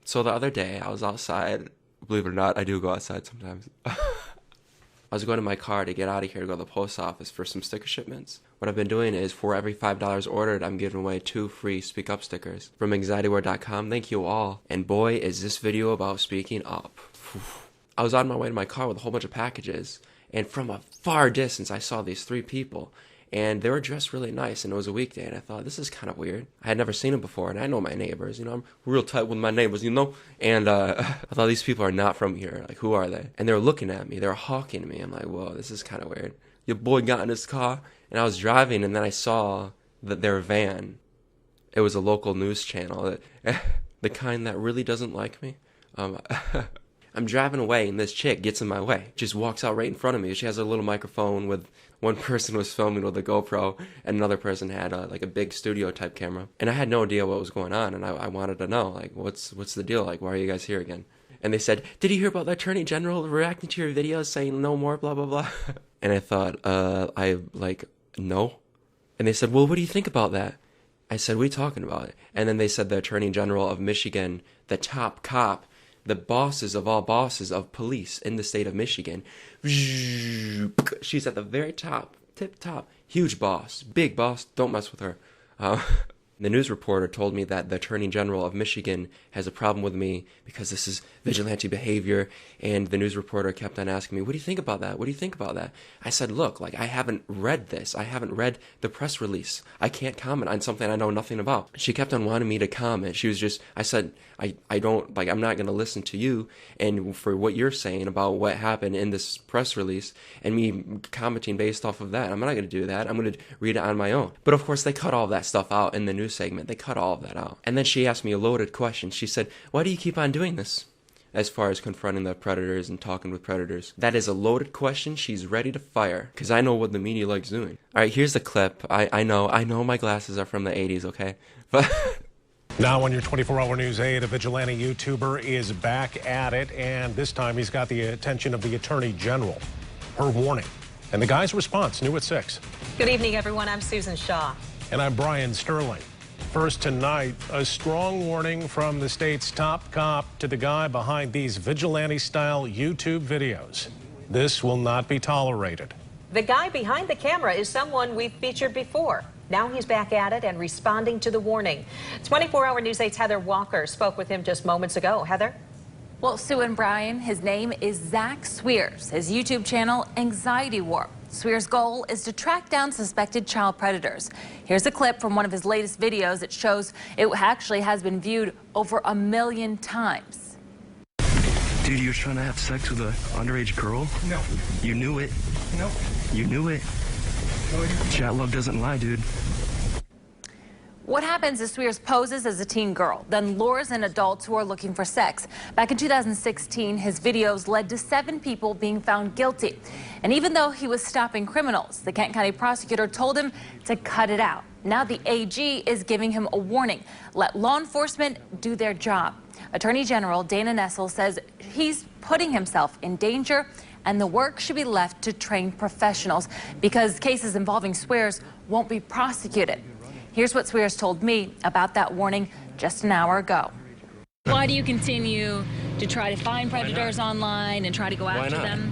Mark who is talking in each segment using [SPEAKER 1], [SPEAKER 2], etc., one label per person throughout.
[SPEAKER 1] So the other day, I was outside. Believe it or not, I do go outside sometimes. I was going to my car to get out of here to go to the post office for some sticker shipments. What I've been doing is, for every $5 ordered, I'm giving away 2 free Speak Up stickers from anxietyword.com. Thank you all. And boy, is this video about speaking up. I was on my way to my car with a whole bunch of packages, and from a far distance, I saw these 3 people. And they were dressed really nice, and it was a weekday, and I thought, this is kind of weird. I had never seen them before, and I know my neighbors, you know, I'm real tight with my neighbors, you know? And I thought, these people are not from here. Like, who are they? And they were looking at me. They were hawking me. I'm like, whoa, this is kind of weird. Your boy got in his car, and I was driving, and then I saw that their van, it was a local news channel, the kind that really doesn't like me. I'm driving away, and this chick gets in my way. Just walks out right in front of me. She has a little microphone with one person was filming with a GoPro, and another person had like a big studio type camera. And I had no idea what was going on, and I wanted to know, like, what's the deal? Like, why are you guys here again? And they said, did you hear about the Attorney General reacting to your videos saying no more, blah, blah, blah? And I thought, no. And they said, well, what do you think about that? I said, what are you talking about? And then they said the Attorney General of Michigan, the top cop, the bosses of all bosses of police in the state of Michigan. She's at the very top, tip top, huge boss, big boss, don't mess with her. The news reporter told me that the Attorney General of Michigan has a problem with me because this is vigilante behavior, and the news reporter kept on asking me, what do you think about that? What do you think about that? I said, look, like, I haven't read this. I haven't read the press release. I can't comment on something I know nothing about. She kept on wanting me to comment. She was just, I said, I don't, like, I'm not going to listen to you and for what you're saying about what happened in this press release and me commenting based off of that. I'm not going to do that. I'm going to read it on my own. But of course, they cut all that stuff out in the news segment. They cut all of that out. And then she asked me a loaded question. She said, why do you keep on doing this? As far as confronting the predators and talking with predators. That is a loaded question she's ready to fire. Because I know what the media likes doing. Alright, here's the clip. I know my glasses are from the 80s, okay? But
[SPEAKER 2] now on your 24-hour news aid, a vigilante YouTuber is back at it, and this time he's got the attention of the Attorney General. Her warning. And the guy's response, new at 6.
[SPEAKER 3] Good evening, everyone. I'm Susan Shaw.
[SPEAKER 2] And I'm Brian Sterling. First tonight, a strong warning from the state's top cop to the guy behind these vigilante-style YouTube videos. This will not be tolerated.
[SPEAKER 3] The guy behind the camera is someone we've featured before. Now he's back at it and responding to the warning. 24-hour News 8's Heather Walker spoke with him just moments ago. Heather?
[SPEAKER 4] Well, Sue and Brian, his name is Zach Swears. His YouTube channel, Anxiety War. Swears' goal is to track down suspected child predators. Here's a clip from one of his latest videos that shows it actually has been viewed over 1 million times.
[SPEAKER 5] Dude, you were trying to have sex with an underage girl?
[SPEAKER 6] No.
[SPEAKER 5] You knew it?
[SPEAKER 6] No.
[SPEAKER 5] You knew it?
[SPEAKER 6] No.
[SPEAKER 5] Chat love doesn't lie, dude.
[SPEAKER 4] What happens is Swears poses as a teen girl, then lures in adults who are looking for sex. Back in 2016, his videos led to 7 people being found guilty. And even though he was stopping criminals, the Kent County prosecutor told him to cut it out. Now the AG is giving him a warning. Let law enforcement do their job. Attorney General Dana Nessel says he's putting himself in danger, and the work should be left to trained professionals because cases involving Swears won't be prosecuted. Here's what Swears told me about that warning just an hour ago.
[SPEAKER 7] Why do you continue to try to find predators online and try to go after them?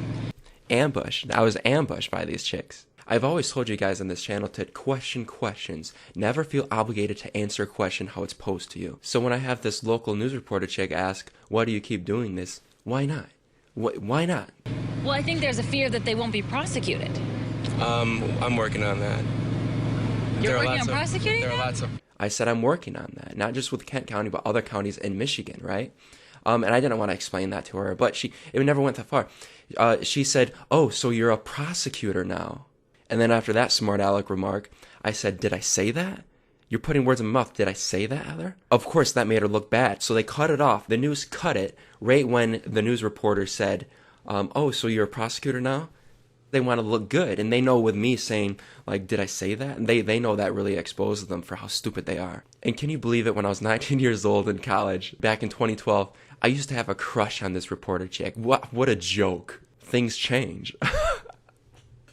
[SPEAKER 1] Ambush. I was ambushed by these chicks. I've always told you guys on this channel to question questions. Never feel obligated to answer a question how it's posed to you. So when I have this local news reporter chick ask, why do you keep doing this? Why not? Why not?
[SPEAKER 7] Well, I think there's a fear that they won't be prosecuted.
[SPEAKER 1] I'm working on that.
[SPEAKER 7] You're working on prosecuting them?
[SPEAKER 1] I said I'm working on that, not just with Kent County, but other counties in Michigan, right? And I didn't want to explain that to her, but it never went that far. She said, oh, so you're a prosecutor now. And then after that smart aleck remark, I said, did I say that? You're putting words in my mouth. Did I say that, Heather? Of course, that made her look bad. So they cut it off. The news cut it right when the news reporter said, oh, so you're a prosecutor now? They want to look good, and they know with me saying, like, did I say that? And they know that really exposes them for how stupid they are. And can you believe it, when I was 19 years old in college, back in 2012, I used to have a crush on this reporter chick. What a joke. Things change.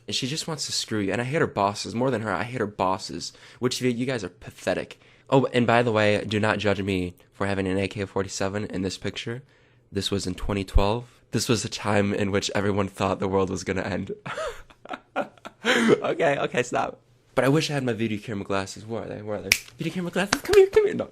[SPEAKER 1] And she just wants to screw you. And I hate her bosses. More than her, I hate her bosses. Which, you guys are pathetic. Oh, and by the way, do not judge me for having an AK-47 in this picture. This was in 2012. This was a time in which everyone thought the world was going to end. Okay, stop. But I wish I had my video camera glasses. Where are they? Video camera glasses? Come here. No,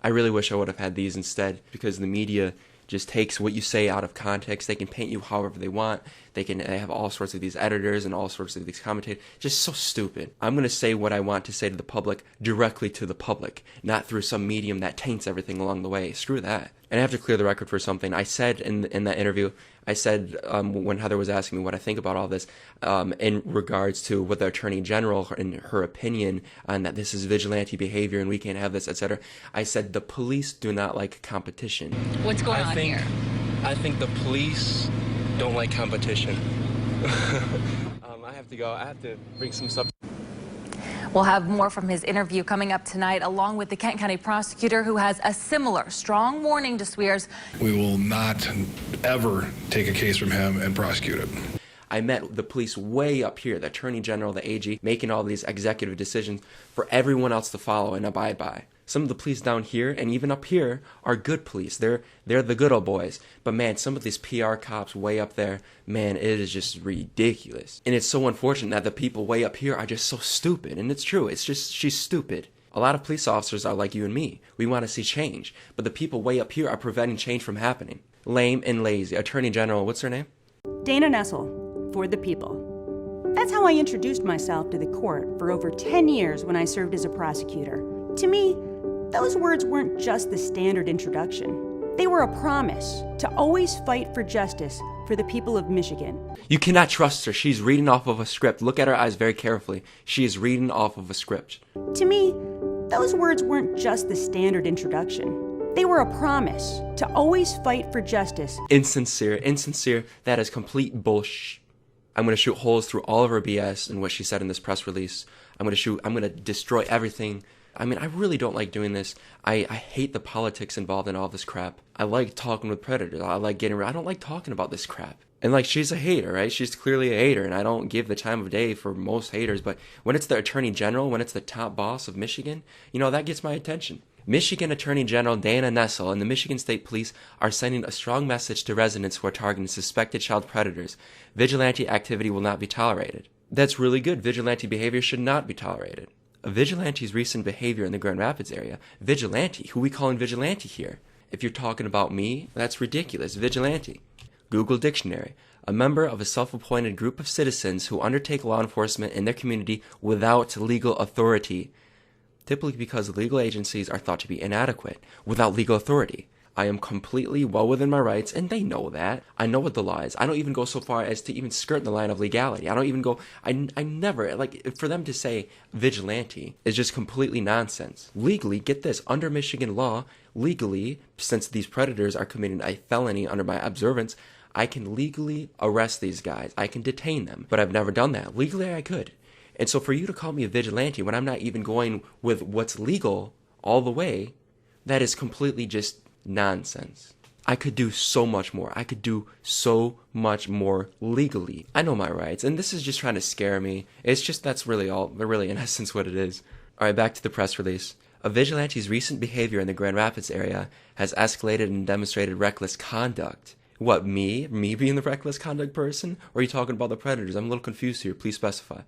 [SPEAKER 1] I really wish I would have had these instead, because the media just takes what you say out of context. They can paint you however they want. They have all sorts of these editors and all sorts of these commentators. Just so stupid. I'm going to say what I want to say to the public directly to the public, not through some medium that taints everything along the way. Screw that. And I have to clear the record for something. I said in that interview, I said when Heather was asking me what I think about all this, in regards to what the Attorney General, in her opinion, on that this is vigilante behavior and we can't have this, etc. I said the police do not like competition.
[SPEAKER 7] What's going on here?
[SPEAKER 5] I think the police don't like competition. I have to go. I have to bring some stuff.
[SPEAKER 4] We'll have more from his interview coming up tonight, along with the Kent County prosecutor who has a similar strong warning to Swears.
[SPEAKER 6] We will not ever take a case from him and prosecute it.
[SPEAKER 1] I met the police way up here, the Attorney General, the AG, making all these executive decisions for everyone else to follow and abide by. Some of the police down here and even up here are good police. They're the good old boys. But man, some of these PR cops way up there, man, it is just ridiculous. And it's so unfortunate that the people way up here are just so stupid. And it's true. It's just, she's stupid. A lot of police officers are like you and me. We want to see change. But the people way up here are preventing change from happening. Lame and lazy. Attorney General, what's her name?
[SPEAKER 8] Dana Nessel, for the people. That's how I introduced myself to the court for over 10 years when I served as a prosecutor. To me, those words weren't just the standard introduction. They were a promise to always fight for justice for the people of Michigan.
[SPEAKER 1] You cannot trust her. She's reading off of a script. Look at her eyes very carefully. She is reading off of a script.
[SPEAKER 8] To me, those words weren't just the standard introduction. They were a promise to always fight for justice.
[SPEAKER 1] Insincere. That is complete bullshit. I'm going to shoot holes through all of her BS and what she said in this press release. I'm going to destroy everything. I mean, I really don't like doing this. I hate the politics involved in all this crap. I like talking with predators. I don't like talking about this crap. And like, she's a hater, right? She's clearly a hater, and I don't give the time of day for most haters, but when it's the Attorney General, when it's the top boss of Michigan, that gets my attention. Michigan Attorney General Dana Nessel and the Michigan State Police are sending a strong message to residents who are targeting suspected child predators. Vigilante activity will not be tolerated. That's really good. Vigilante behavior should not be tolerated. A vigilante's recent behavior in the Grand Rapids area. Vigilante? Who we calling vigilante here? If you're talking about me, that's ridiculous. Vigilante. Google Dictionary. A member of a self-appointed group of citizens who undertake law enforcement in their community without legal authority. Typically because legal agencies are thought to be inadequate without legal authority. I am completely well within my rights, and they know that. I know what the law is. I don't even go so far as to even skirt the line of legality. I don't even go, I never, like, for them to say vigilante is just completely nonsense. Legally, get this, under Michigan law, legally, since these predators are committing a felony under my observance, I can legally arrest these guys. I can detain them, but I've never done that. Legally, I could. And so for you to call me a vigilante when I'm not even going with what's legal all the way, that is completely just nonsense. I could do so much more. I could do so much more legally. I know my rights, and this is just trying to scare me. It's just, that's really in essence what it is. All right, back to the press release. A vigilante's recent behavior in the Grand Rapids area has escalated and demonstrated reckless conduct. What, me? Me being the reckless conduct person? Or are you talking about the predators? I'm a little confused here. Please specify.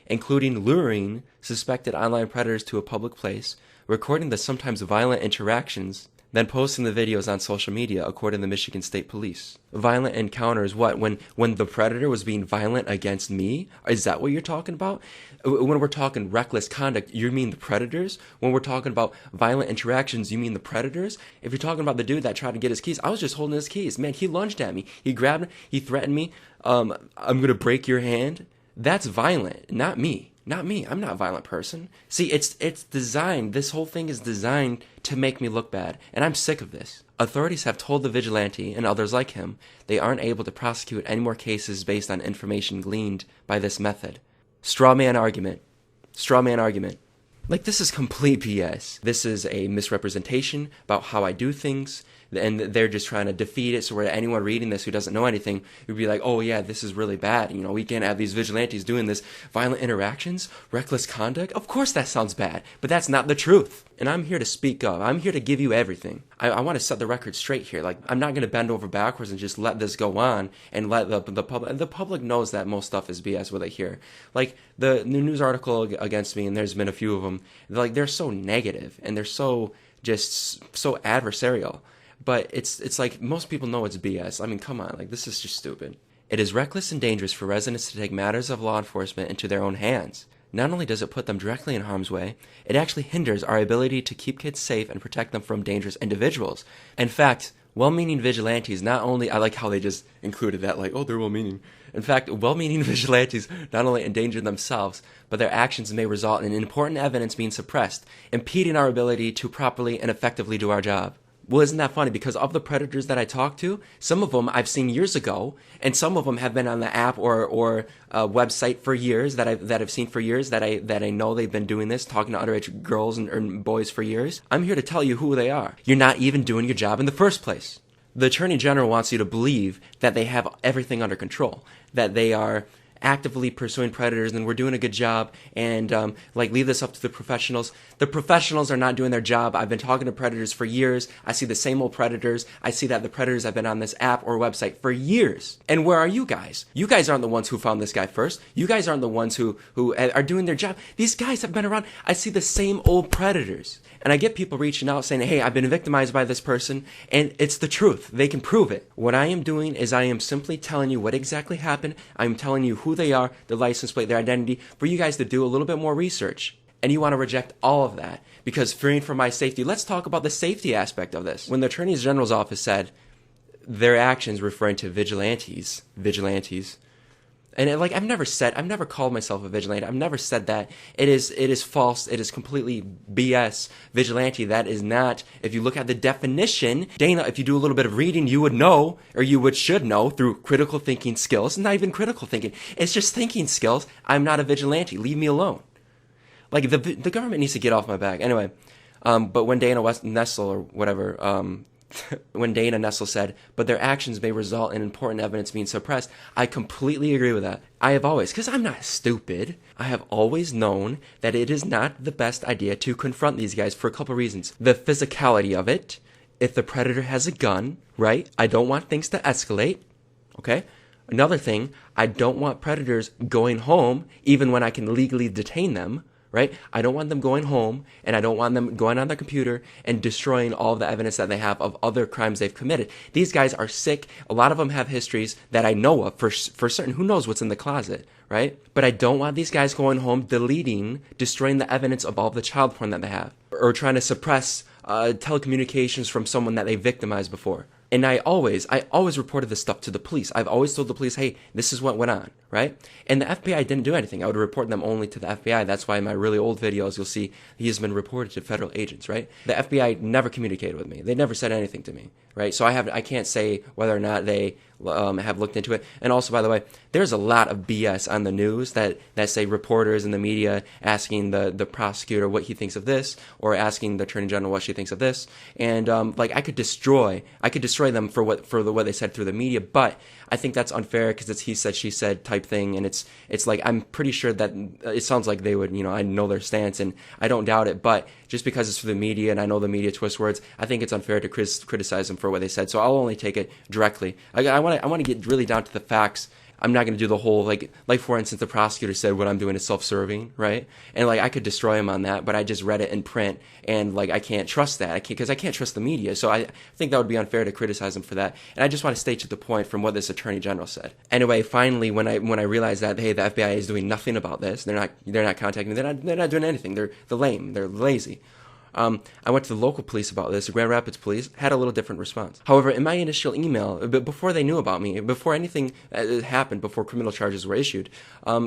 [SPEAKER 1] Including luring suspected online predators to a public place, recording the sometimes violent interactions, then posting the videos on social media, according to the Michigan State Police. Violent encounters, what? When the predator was being violent against me? Is that what you're talking about? When we're talking reckless conduct, you mean the predators? When we're talking about violent interactions, you mean the predators? If you're talking about the dude that tried to get his keys, I was just holding his keys. Man, he lunged at me. He grabbed me. He threatened me. I'm going to break your hand. That's violent, not me. Not me. I'm not a violent person. See, it's designed, this whole thing is designed to make me look bad, and I'm sick of this. Authorities have told the vigilante, and others like him, they aren't able to prosecute any more cases based on information gleaned by this method. Straw man argument. Straw man argument. Like, this is complete BS. This is a misrepresentation about how I do things. and they're just trying to defeat it, so where anyone reading this who doesn't know anything would be like, oh yeah, this is really bad. You know, we can't have these vigilantes doing this. Violent interactions, reckless conduct. Of course that sounds bad, but that's not the truth. And I'm here to speak up. I'm here to give you everything. I want to set the record straight here. Like, I'm not going to bend over backwards and just let this go on and let the public knows that most stuff is BS what they hear. Like, the news article against me, and there's been a few of them, they're so negative and they're so adversarial. But it's like most people know it's BS. I mean, come on, like, this is just stupid. It is reckless and dangerous for residents to take matters of law enforcement into their own hands. Not only does it put them directly in harm's way, it actually hinders our ability to keep kids safe and protect them from dangerous individuals. In fact, well-meaning vigilantes not only, I like how they just included that, like, oh, they're well-meaning. In fact, well-meaning vigilantes not only endanger themselves, but their actions may result in important evidence being suppressed, impeding our ability to properly and effectively do our job. Well, isn't that funny? Because of the predators that I talk to, some of them I've seen years ago, and some of them have been on the app or website for years that I've seen for years that I know they've been doing this, talking to underage girls and boys for years. I'm here to tell you who they are. You're not even doing your job in the first place. The Attorney General wants you to believe that they have everything under control, that they are actively pursuing predators and we're doing a good job, and leave this up to the professionals. The professionals are not doing their job. I've been talking to predators for years. I see the same old predators. I see that the predators have been on this app or website for years. And where are you guys? You guys aren't the ones who found this guy first. You guys aren't the ones who are doing their job. These guys have been around. I see the same old predators. And I get people reaching out saying, hey, I've been victimized by this person, and it's the truth. They can prove it. What I am doing is I am simply telling you what exactly happened. I'm telling you who they are, their license plate, their identity, for you guys to do a little bit more research. And you want to reject all of that because fearing for my safety. Let's talk about the safety aspect of this. When the Attorney General's office said their actions referring to vigilantes, and I've never called myself a vigilante. I've never said that. It is false. It is completely BS. Vigilante, that is not. If you look at the definition, Dana, if you do a little bit of reading, you would know, or should know through critical thinking skills. Not even critical thinking. It's just thinking skills. I'm not a vigilante. Leave me alone. Like, the government needs to get off my back. Anyway, but when Dana Nessel or whatever, when Dana Nessel said, but their actions may result in important evidence being suppressed, I completely agree with that. I have always, because I'm not stupid, I have always known that it is not the best idea to confront these guys for a couple reasons. The physicality of it, if the predator has a gun, right? I don't want things to escalate, okay? Another thing, I don't want predators going home even when I can legally detain them. Right? I don't want them going home, and I don't want them going on their computer and destroying all of the evidence that they have of other crimes they've committed. These guys are sick. A lot of them have histories that I know of for certain. Who knows what's in the closet, right? But I don't want these guys going home, destroying the evidence of all of the child porn that they have, or trying to suppress telecommunications from someone that they victimized before. And I always reported this stuff to the police. I've always told the police, hey, this is what went on, right? And the FBI didn't do anything. I would report them only to the FBI. That's why in my really old videos, you'll see he has been reported to federal agents, right? The FBI never communicated with me. They never said anything to me, right? So I can't say whether or not they have looked into it. And also, by the way, there's a lot of BS on the news that say reporters in the media asking the prosecutor what he thinks of this, or asking the Attorney General what she thinks of this. And I could destroy them for what they said through the media, but I think that's unfair because it's he said, she said type thing, and it's like, I'm pretty sure that it sounds like they would, I know their stance, and I don't doubt it, but just because it's for the media and I know the media twist words, I think it's unfair to criticize them for what they said. So I'll only take it directly. I want to get really down to the facts. I'm not going to do the whole, like for instance, the prosecutor said what I'm doing is self-serving, right? And I could destroy him on that, but I just read it in print, and I can't trust that. Because I can't trust the media. So I think that would be unfair to criticize him for that. And I just want to stay to the point from what this Attorney General said. Anyway, finally, when I realized that, hey, the FBI is doing nothing about this, they're not contacting me, they're not doing anything. They're lame, they're lazy. I went to the local police about this. The Grand Rapids police had a little different response. However, in my initial email, before they knew about me, before anything happened, before criminal charges were issued,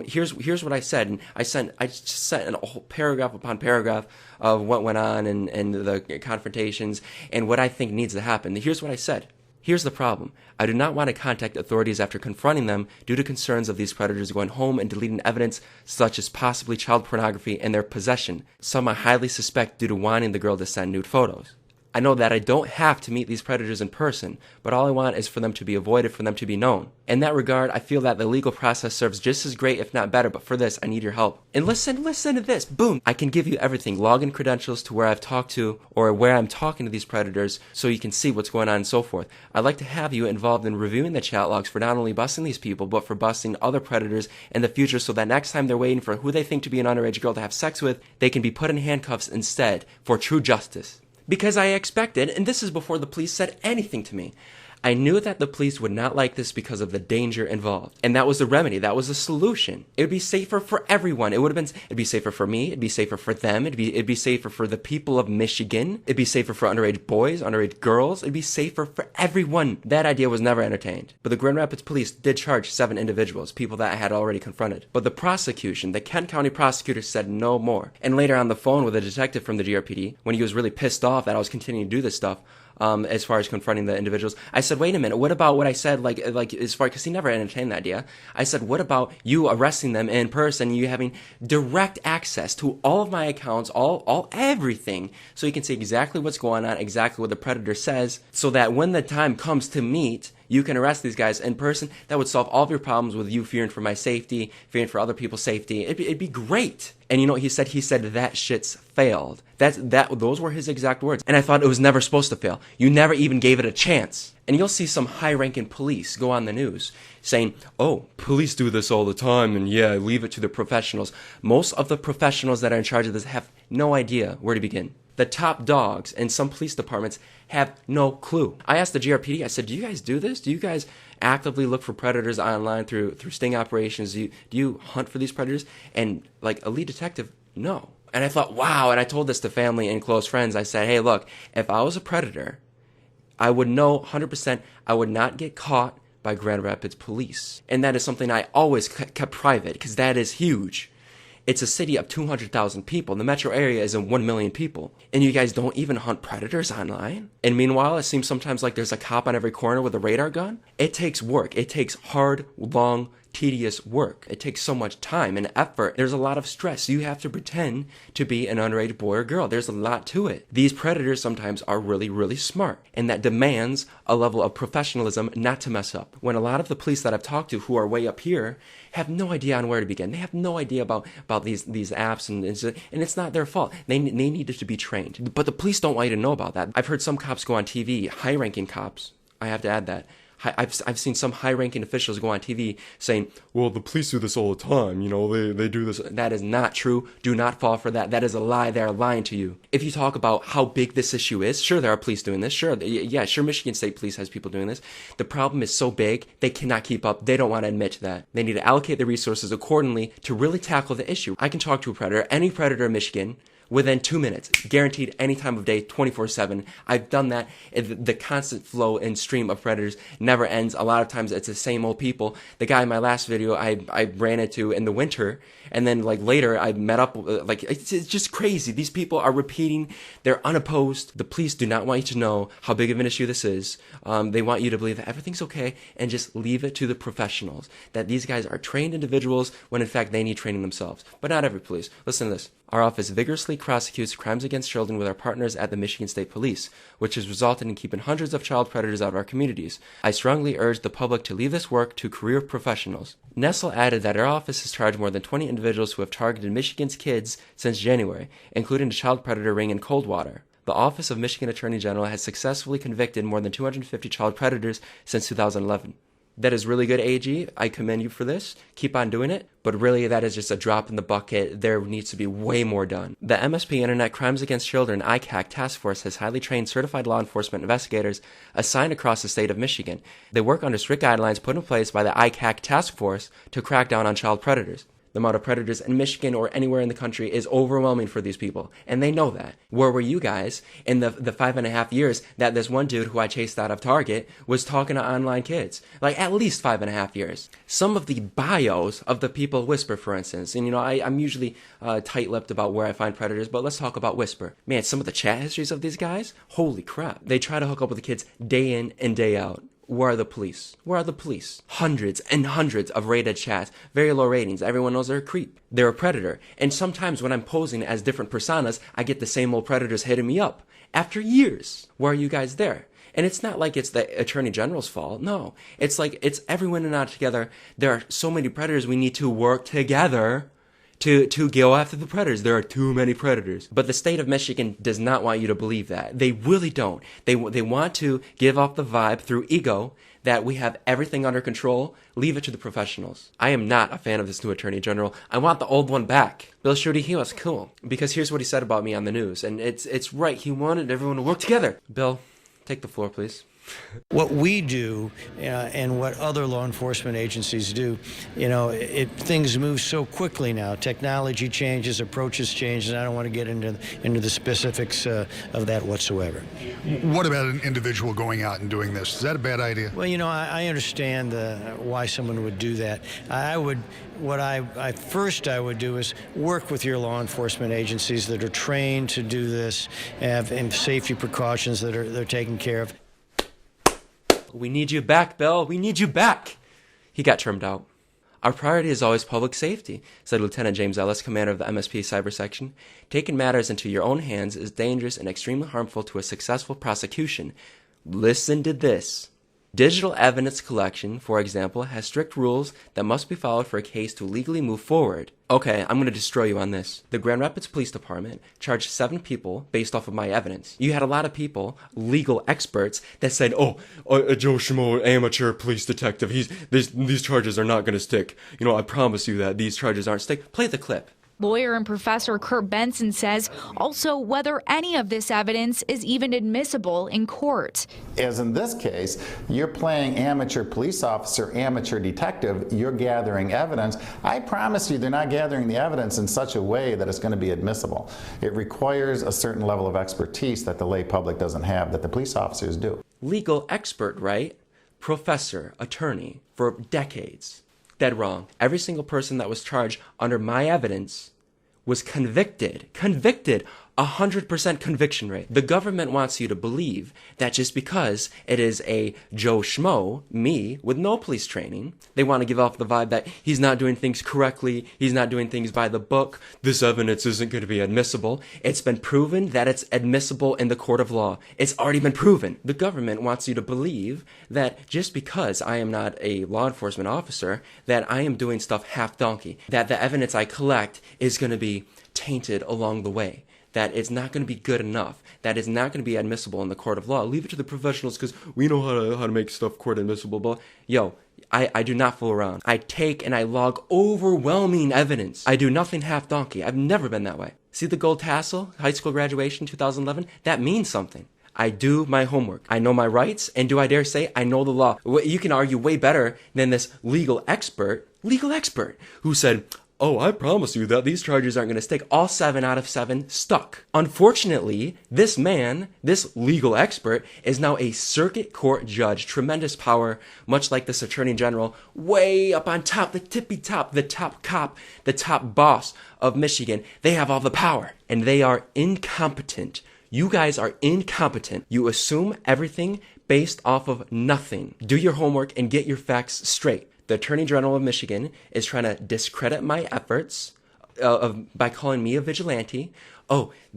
[SPEAKER 1] here's what I said. And I just sent a whole paragraph upon paragraph of what went on and the confrontations and what I think needs to happen. Here's what I said. Here's the problem. I do not want to contact authorities after confronting them due to concerns of these predators going home and deleting evidence such as possibly child pornography in their possession. Some I highly suspect due to wanting the girl to send nude photos. I know that I don't have to meet these predators in person, but all I want is for them to be avoided, for them to be known. In that regard, I feel that the legal process serves just as great, if not better, but for this, I need your help. And listen to this, boom! I can give you everything, login credentials to where I've talked to, or where I'm talking to these predators, so you can see what's going on and so forth. I'd like to have you involved in reviewing the chat logs for not only busting these people, but for busting other predators in the future, so that next time they're waiting for who they think to be an underage girl to have sex with, they can be put in handcuffs instead, for true justice. Because I expected, and this is before the police said anything to me, I knew that the police would not like this because of the danger involved. And that was the remedy. That was the solution. It would be safer for everyone. It'd be safer for me. It'd be safer for them. It'd be safer for the people of Michigan. It'd be safer for underage boys, underage girls. It'd be safer for everyone. That idea was never entertained. But the Grand Rapids police did charge 7 individuals, people that I had already confronted. But the prosecution, the Kent County prosecutor, said no more. And later on the phone with a detective from the GRPD, when he was really pissed off that I was continuing to do this stuff, as far as confronting the individuals, I said, wait a minute, what about what I said, like as far, because he never entertained the idea. I said, what about you arresting them in person, you having direct access to all of my accounts, everything, so you can see exactly what's going on, exactly what the predator says, so that when the time comes to meet, you can arrest these guys in person. That would solve all of your problems with you fearing for my safety, fearing for other people's safety. It'd be great. And you know what he said? He said that shit's failed. Those were his exact words. And I thought it was never supposed to fail. You never even gave it a chance. And you'll see some high-ranking police go on the news saying, oh, police do this all the time, and yeah, leave it to the professionals. Most of the professionals that are in charge of this have no idea where to begin. The top dogs in some police departments have no clue. I asked the GRPD, I said, do you guys do this? Do you guys actively look for predators online through sting operations? Do you hunt for these predators? And like a lead detective, no. And I thought, wow. And I told this to family and close friends. I said, hey, look, if I was a predator, I would know 100% I would not get caught by Grand Rapids police. And that is something I always kept private, because that is huge. It's a city of 200,000 people. The metro area is in 1 million people. And you guys don't even hunt predators online? And meanwhile, it seems sometimes like there's a cop on every corner with a radar gun. It takes work. It takes hard, long, tedious work. It takes so much time and effort. There's a lot of stress. You have to pretend to be an underage boy or girl. There's a lot to it. These predators sometimes are really, really smart. And that demands a level of professionalism not to mess up. When a lot of the police that I've talked to who are way up here have no idea on where to begin. They have no idea about these apps, and it's not their fault. They needed to be trained. But the police don't want you to know about that. I've heard some cops go on TV, high-ranking cops, I have to add that. I've seen some high-ranking officials go on TV saying, well, the police do this all the time, you know, they do this. That is not true. Do not fall for that. That is a lie. They're lying to you. If you talk about how big this issue is, sure, there are police doing this. Sure, Michigan State Police has people doing this. The problem is so big, they cannot keep up. They don't want to admit that. They need to allocate the resources accordingly to really tackle the issue. I can talk to a predator, any predator in Michigan, within 2 minutes, guaranteed, any time of day, 24/7. I've done that. The constant flow and stream of predators never ends. A lot of times it's the same old people. The guy in my last video I ran into in the winter, and then like later I met up, it's just crazy. These people are repeating. They're unopposed. The police do not want you to know how big of an issue this is. They want you to believe that everything's okay and just leave it to the professionals. That these guys are trained individuals when in fact they need training themselves. But not every police. Listen to this. Our office vigorously prosecutes crimes against children with our partners at the Michigan State Police, which has resulted in keeping hundreds of child predators out of our communities. I strongly urge the public to leave this work to career professionals. Nessel added that our office has charged more than 20 individuals who have targeted Michigan's kids since January, including the child predator ring in Coldwater. The Office of Michigan Attorney General has successfully convicted more than 250 child predators since 2011. That is really good, AG. I commend you for this. Keep on doing it. But really, that is just a drop in the bucket. There needs to be way more done. The MSP Internet Crimes Against Children ICAC Task Force has highly trained certified law enforcement investigators assigned across the state of Michigan. They work under strict guidelines put in place by the ICAC Task Force to crack down on child predators. The amount of predators in Michigan or anywhere in the country is overwhelming for these people, and they know that. Where were you guys in the 5.5 years that this one dude who I chased out of Target was talking to online kids? Like, at least 5.5 years. Some of the bios of the people Whisper, for instance, and you know, I'm usually tight-lipped about where I find predators, but let's talk about Whisper. Man, some of the chat histories of these guys, holy crap. They try to hook up with the kids day in and day out. Where are the police? Where are the police? Hundreds and hundreds of rated chats, very low ratings. Everyone knows they're a creep. They're a predator. And sometimes when I'm posing as different personas, I get the same old predators hitting me up. After years, why are you guys there? And it's not like it's the Attorney General's fault. No, it's like it's everyone and not together. There are so many predators. We need to work together to go after the predators. There are too many predators. But the state of Michigan does not want you to believe that. They really don't. They want to give off the vibe through ego that we have everything under control. Leave it to the professionals. I am not a fan of this new Attorney General. I want the old one back. Bill Schuette, he was cool. Because here's what he said about me on the news. And it's right. He wanted everyone to work together. Bill, take the floor, please.
[SPEAKER 9] What we do and what other law enforcement agencies do, things move so quickly now. Technology changes, approaches change, and I don't want to get into the specifics of that whatsoever.
[SPEAKER 6] What about an individual going out and doing this? Is that a bad idea?
[SPEAKER 9] Well, I understand why someone would do that. What I first would do is work with your law enforcement agencies that are trained to do this, and safety precautions that they're taken care of.
[SPEAKER 1] We need you back, Bill. We need you back. He got termed out. Our priority is always public safety, said Lieutenant James Ellis, commander of the MSP Cyber Section. Taking matters into your own hands is dangerous and extremely harmful to a successful prosecution. Listen to this. Digital evidence collection, for example, has strict rules that must be followed for a case to legally move forward. Okay, I'm going to destroy you on this. The Grand Rapids Police Department charged 7 people based off of my evidence. You had a lot of people, legal experts, that said, Joe Schmo, amateur police detective, these charges are not going to stick. I promise you that these charges aren't stick. Play the clip.
[SPEAKER 10] Lawyer and professor Kurt Benson says also whether any of this evidence is even admissible in court.
[SPEAKER 11] As in this case, you're playing amateur police officer, amateur detective, you're gathering evidence. I promise you they're not gathering the evidence in such a way that it's going to be admissible. It requires a certain level of expertise that the lay public doesn't have, that the police officers do.
[SPEAKER 1] Legal expert, right? Professor, attorney, for decades. Dead wrong. Every single person that was charged under my evidence was convicted. 100% conviction rate. The government wants you to believe that just because it is a Joe Schmo, me, with no police training, they want to give off the vibe that he's not doing things correctly, he's not doing things by the book, this evidence isn't going to be admissible. It's been proven that it's admissible in the court of law. It's already been proven. The government wants you to believe that just because I am not a law enforcement officer, that I am doing stuff half donkey, that the evidence I collect is going to be tainted along the way, that it's not going to be good enough, that it's not going to be admissible in the court of law. Leave it to the professionals because we know how to make stuff court admissible. But I do not fool around. I take and I log overwhelming evidence. I do nothing half donkey. I've never been that way. See the gold tassel, high school graduation 2011? That means something. I do my homework. I know my rights, and do I dare say I know the law? You can argue way better than this legal expert who said, I promise you that these charges aren't going to stick. All 7 out of 7 stuck. Unfortunately, this man, this legal expert, is now a circuit court judge. Tremendous power, much like this Attorney General, way up on top, the tippy top, the top cop, the top boss of Michigan. They have all the power, and they are incompetent. You guys are incompetent. You assume everything based off of nothing. Do your homework and get your facts straight. The Attorney General of Michigan is trying to discredit my efforts by calling me a vigilante.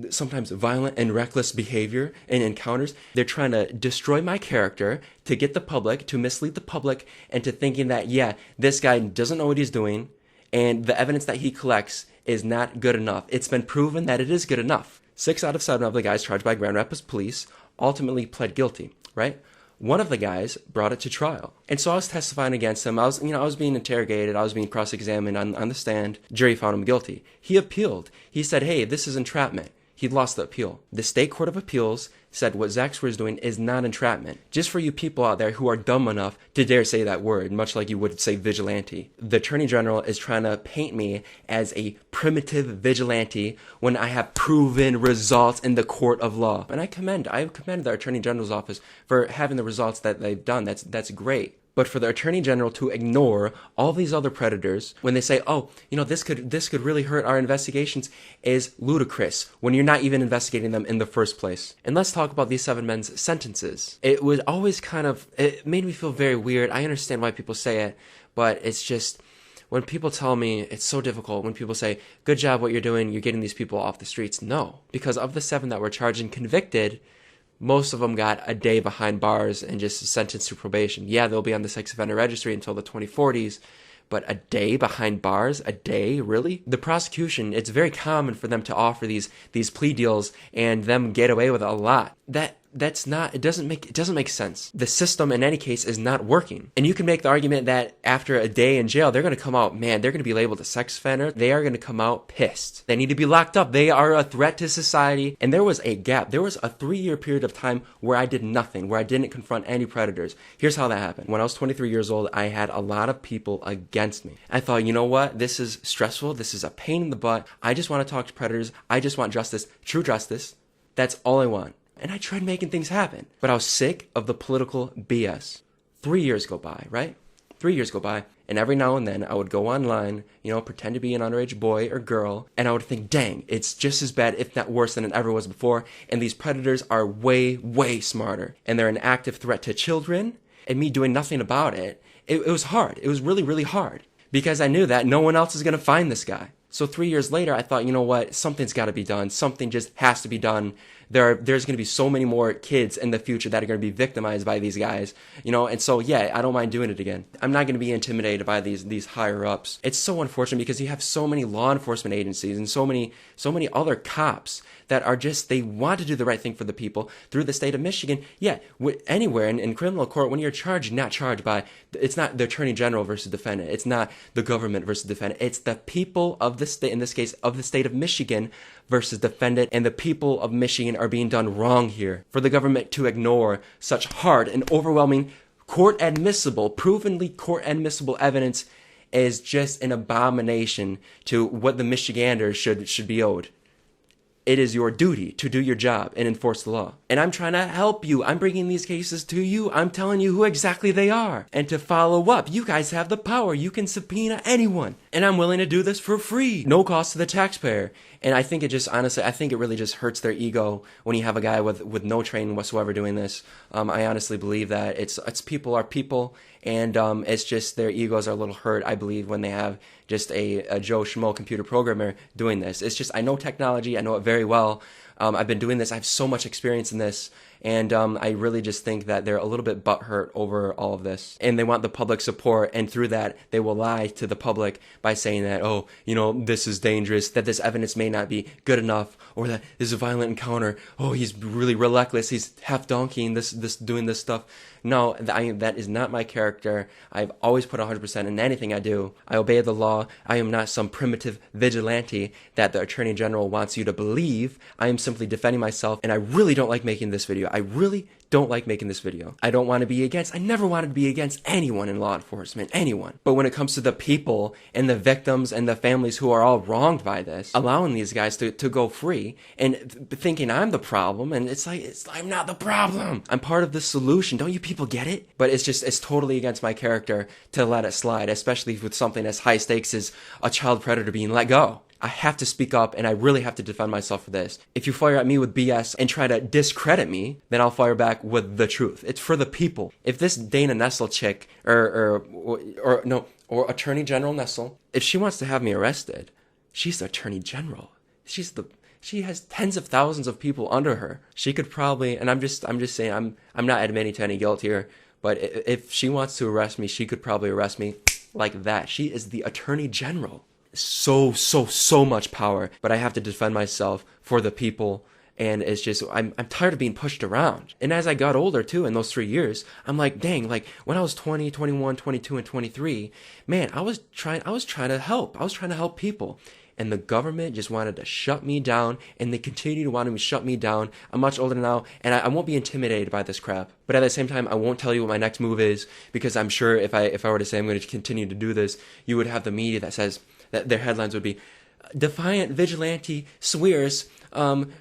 [SPEAKER 1] Sometimes violent and reckless behavior and encounters. They're trying to destroy my character to get the public, to mislead the public into thinking that, this guy doesn't know what he's doing and the evidence that he collects is not good enough. It's been proven that it is good enough. 6 out of 7 of the guys charged by Grand Rapids Police ultimately pled guilty, right? One of the guys brought it to trial. And so I was testifying against him. I was being interrogated. I was being cross-examined on the stand. Jury found him guilty. He appealed. He said, hey, this is entrapment. He lost the appeal. The State Court of Appeals said what Zach Swear is doing is not entrapment. Just for you people out there who are dumb enough to dare say that word, much like you would say vigilante. The Attorney General is trying to paint me as a primitive vigilante when I have proven results in the court of law. And I commend the Attorney General's office for having the results that they've done. That's great. But for the Attorney General to ignore all these other predators when they say, this could really hurt our investigations is ludicrous when you're not even investigating them in the first place. And let's talk about these 7 men's sentences. It was always it made me feel very weird. I understand why people say it, but it's just, when people tell me it's so difficult, when people say, good job, what you're doing, you're getting these people off the streets. No, because of the 7 that were charged and convicted, most of them got a day behind bars and just sentenced to probation. Yeah, they'll be on the sex offender registry until the 2040s, but a day behind bars? A day? Really? The prosecution, it's very common for them to offer these plea deals and them get away with a lot. It doesn't make sense. The system in any case is not working. And you can make the argument that after a day in jail, they're going to come out, man, they're going to be labeled a sex offender. They are going to come out pissed. They need to be locked up. They are a threat to society. And there was a gap. There was a 3-year period of time where I did nothing, where I didn't confront any predators. Here's how that happened. When I was 23 years old, I had a lot of people against me. I thought, you know what? This is stressful. This is a pain in the butt. I just want to talk to predators. I just want justice, true justice. That's all I want. And I tried making things happen. But I was sick of the political BS. 3 years go by, right? 3 years go by. And every now and then I would go online, pretend to be an underage boy or girl. And I would think, dang, it's just as bad, if not worse than it ever was before. And these predators are way, way smarter. And they're an active threat to children. And me doing nothing about it, it was hard. It was really, really hard. Because I knew that no one else is going to find this guy. So 3 years later, I thought, you know what? Something's got to be done. Something just has to be done. There's going to be so many more kids in the future that are going to be victimized by these guys, and so, yeah, I don't mind doing it again. I'm not going to be intimidated by these higher ups. It's so unfortunate because you have so many law enforcement agencies and so many other cops that are just, they want to do the right thing for the people through the state of Michigan. Yeah, anywhere in criminal court, when you're charged, not charged by, it's not the Attorney General versus defendant. It's not the government versus defendant. It's the people of the state, in this case, of the state of Michigan versus defendant, and the people of Michigan are being done wrong here. For the government to ignore such hard and overwhelming provenly court admissible evidence is just an abomination to what the Michiganders should be owed. It is your duty to do your job and enforce the law. And I'm trying to help you. I'm bringing these cases to you. I'm telling you who exactly they are. And to follow up, you guys have the power. You can subpoena anyone. And I'm willing to do this for free. No cost to the taxpayer. And I think I think it really just hurts their ego when you have a guy with no training whatsoever doing this. I honestly believe that it's people are people, and it's just their egos are a little hurt, I believe, when they have just a Joe Schmo computer programmer doing this. It's just, I know technology, I know it very well. I've been doing this, I have so much experience in this, and I really just think that they're a little bit butthurt over all of this. And they want the public support, and through that, they will lie to the public by saying that, this is dangerous, that this evidence may not be good enough, or that this is a violent encounter, he's really reckless, he's half donkeying this doing this stuff. No, that is not my character. I've always put 100% in anything I do. I obey the law. I am not some primitive vigilante that the Attorney General wants you to believe. I am simply defending myself, and I really don't like making this video. I really don't like making this video. I don't want to be against, I never wanted to be against anyone in law enforcement, anyone. But when it comes to the people and the victims and the families who are all wronged by this, allowing these guys to go free and thinking I'm the problem, and it's like, I'm not the problem. I'm part of the solution. Don't you people get it? But it's totally against my character to let it slide, especially with something as high stakes as a child predator being let go. I have to speak up, and I really have to defend myself for this. If you fire at me with BS and try to discredit me, then I'll fire back with the truth. It's for the people. If this Dana Nessel chick, or Attorney General Nessel, if she wants to have me arrested, she's the Attorney General. She has tens of thousands of people under her. She could probably, and I'm just saying, I'm not admitting to any guilt here, but if she wants to arrest me, she could probably arrest me like that. She is the Attorney General. So much power, but I have to defend myself for the people, and it's just, I'm tired of being pushed around. And as I got older too, in those 3 years, I'm like, dang, like when I was 20, 21, 22, and 23, man, I was trying to help. I was trying to help people. And the government just wanted to shut me down, and they continue to want to shut me down. I'm much older now, and I won't be intimidated by this crap. But at the same time, I won't tell you what my next move is, because I'm sure if I were to say I'm going to continue to do this, you would have the media that says, that their headlines would be, defiant vigilante swears,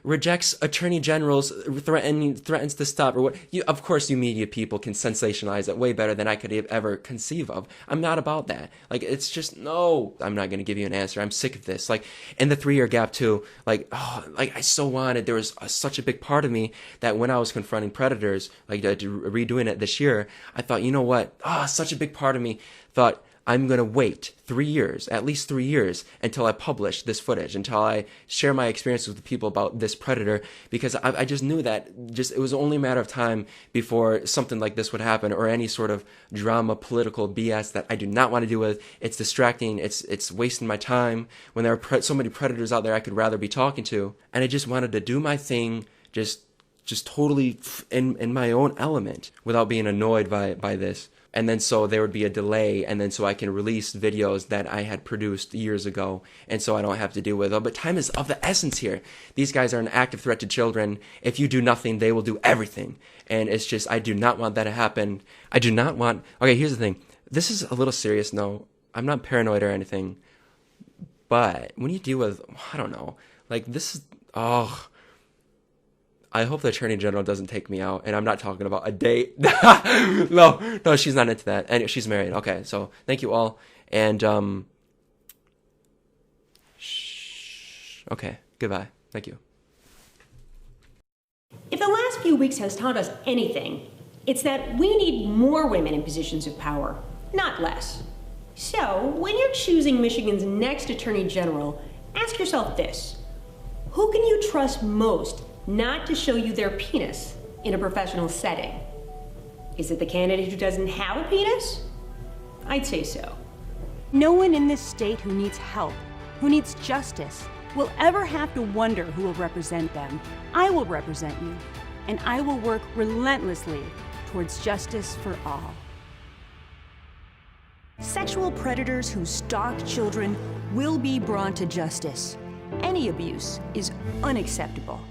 [SPEAKER 1] rejects Attorney General's threatens to stop, or what. Of course, you media people can sensationalize it way better than I could ever conceive of. I'm not about that. Like, it's just, no, I'm not going to give you an answer. I'm sick of this. Like, in the 3-year gap too, I so wanted, there was such a big part of me that when I was confronting predators, redoing it this year, I thought, you know what? Such a big part of me thought, I'm going to wait 3 years, at least 3 years, until I publish this footage, until I share my experiences with people about this predator, because I just knew that it was only a matter of time before something like this would happen, or any sort of drama, political BS that I do not want to deal with. It's distracting. It's wasting my time when there are so many predators out there I could rather be talking to. And I just wanted to do my thing, just totally in my own element without being annoyed by this. And then so there would be a delay, and then so I can release videos that I had produced years ago, and so I don't have to deal with it. But time is of the essence here. These guys are an active threat to children. If you do nothing, they will do everything. And it's just, I do not want that to happen. I do not want... Okay, here's the thing. This is a little serious, no. I'm not paranoid or anything. But when you deal with, I don't know, like this is... Oh... I hope the Attorney General doesn't take me out, and I'm not talking about a date. No, she's not into that, and she's married. Okay, so thank you all, and okay, goodbye. Thank you.
[SPEAKER 8] If the last few weeks has taught us anything, it's that we need more women in positions of power, not less. So, when you're choosing Michigan's next Attorney General, ask yourself this: who can you trust most not to show you their penis in a professional setting? Is it the candidate who doesn't have a penis? I'd say so. No one in this state who needs help, who needs justice, will ever have to wonder who will represent them. I will represent you, and I will work relentlessly towards justice for all. Sexual predators who stalk children will be brought to justice. Any abuse is unacceptable.